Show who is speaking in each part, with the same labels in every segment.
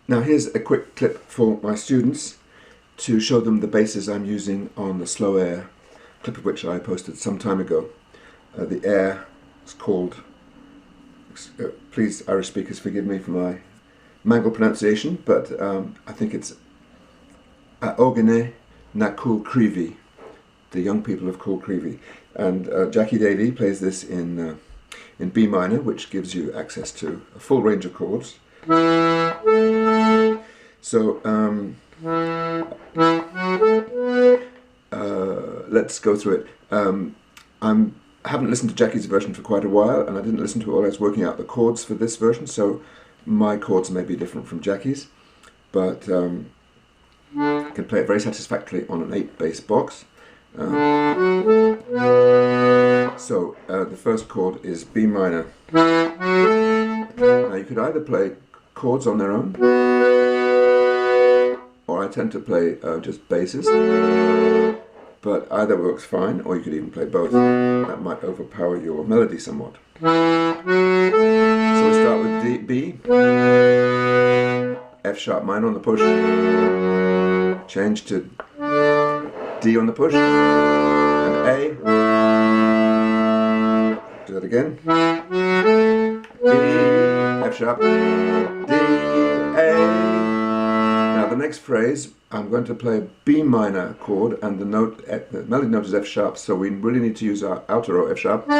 Speaker 1: Now here's a quick clip for my students to show them the basses I'm using on the slow air, clip of which I posted some time ago. The air is called, please Irish speakers forgive me for my mangled pronunciation, but I think it's Ógánaigh na Chraobhaig, the young people of Chraobhaig. And Jackie Daly plays this in B minor, which gives you access to a full range of chords. So let's go through it. I haven't listened to Jackie's version for quite a while, and I didn't listen to it while I was working out the chords for this version, so my chords may be different from Jackie's, but I can play it very satisfactorily on an 8-bass box. So the first chord is B minor. Now you could either play chords on their own, or I tend to play just basses, but either works fine, or you could even play both. That might overpower your melody somewhat. So we start with B, F sharp minor on the push, change to D on the push, and A. Do that again. B, F sharp, D, A. Now the next phrase, I'm going to play a B minor chord, and the melody note is F sharp, so we really need to use our outer row F sharp. In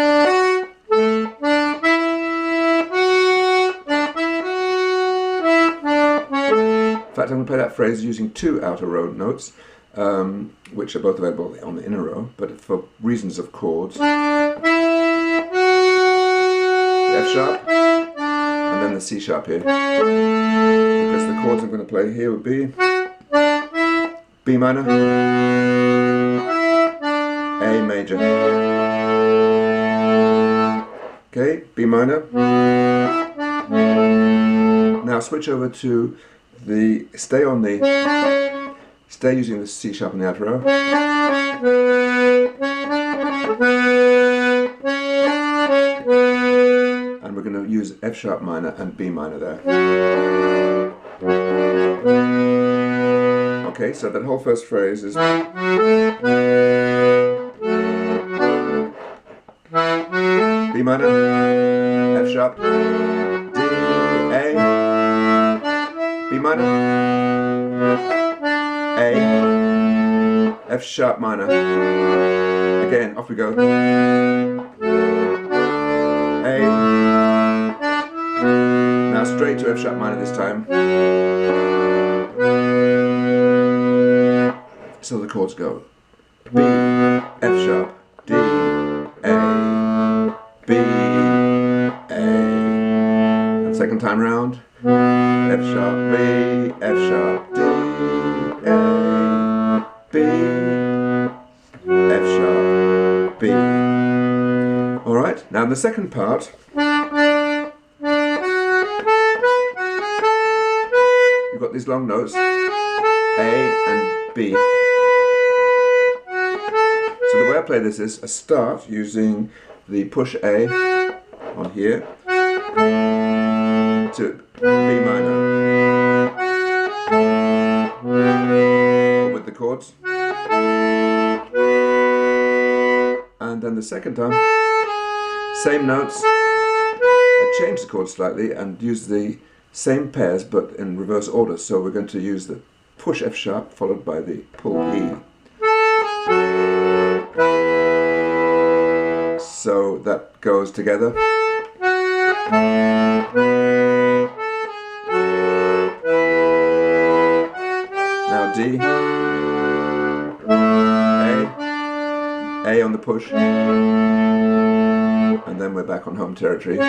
Speaker 1: fact, I'm going to play that phrase using 2 outer row notes, which are both available on the inner row, but for reasons of chords, the F sharp, and then the C sharp here. Because the chords I'm going to play here would be B minor, A major. Okay, B minor. Now switch over to the stay using the C sharp in the outer row. And we're going to use F sharp minor and B minor there. Okay, so that whole first phrase is B minor, F sharp, D, A, B minor, A, F sharp minor. Again, off we go. A. Now straight to F sharp minor this time. So the chords go B, F sharp, D, A, B, A. And second time round, F sharp, B, F sharp, D, A, B, F sharp, B. Alright, now the second part, you've got these long notes, A and B. So the way I play this is a start using the push A on here to B minor with the chords, and then the second time, same notes. I change the chords slightly and use the same pairs but in reverse order. So we're going to use the push F sharp followed by the pull E. So that goes together. Now D, A on the push, and then we're back on home territory.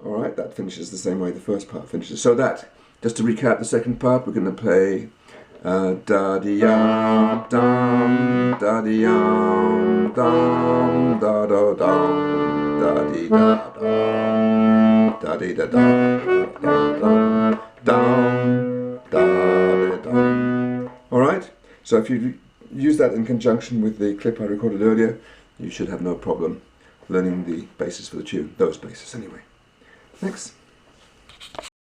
Speaker 1: Alright, that finishes the same way the first part finishes. So that, just to recap the second part, we're going to play da-dee-yam, dum, da-dee-yam, dum, da-da-dum, da-dee-da-dum, da-dee-da-dum, dum, da-dee-dum. Alright, so if you use that in conjunction with the clip I recorded earlier, you should have no problem learning the bases for the tune, those bases anyway. Thanks.